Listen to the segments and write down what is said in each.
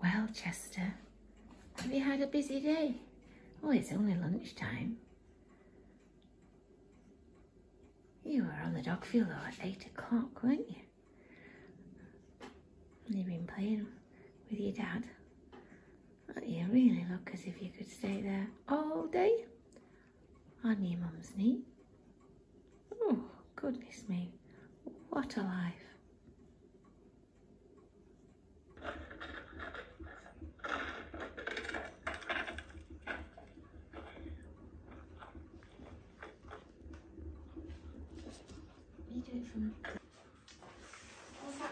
Well, Chester, have you had a busy day? Oh, it's only lunchtime. You were on the dog field though at 8 o'clock, weren't you? And you've been playing with your dad. Oh, you really look as if you could stay there all day on your mum's knee. Oh, goodness me, what a life.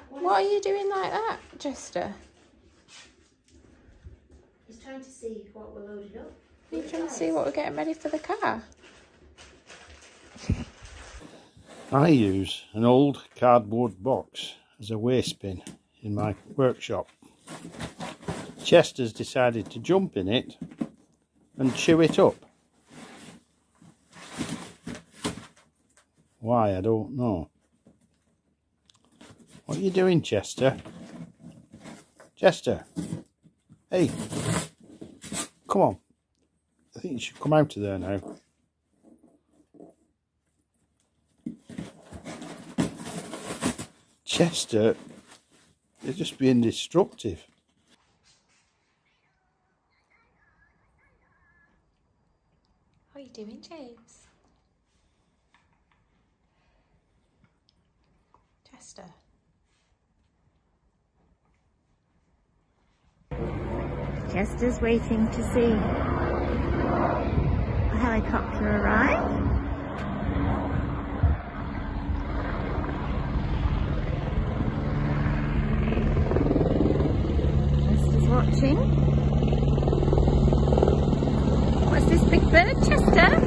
What are you doing like that, Chester? He's trying to see what we're loading up. Are you trying to see what we're getting ready for the car? I use an old cardboard box as a waste bin in my workshop. Chester's decided to jump in it and chew it up. Why, I don't know. What are you doing, Chester? Chester! Hey! Come on. I think you should come out of there now. Chester, you're just being destructive. What are you doing, James? Chester? Chester's waiting to see a helicopter arrive. Chester's watching. What's this big bird, Chester?